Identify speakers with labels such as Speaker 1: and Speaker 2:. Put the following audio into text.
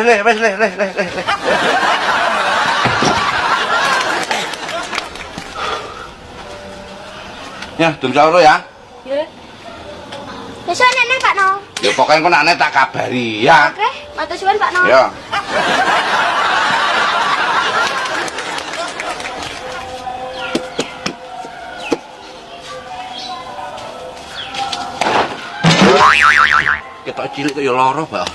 Speaker 1: le. Ya, dum sahur ya.
Speaker 2: Nggih. Besok nenek Pak No.
Speaker 1: Ya pokoknya kok nek tak kabari ya.
Speaker 2: Oke, matur suwun Pak No.
Speaker 1: Ya. Ketok cilik kok ya lara, Pak.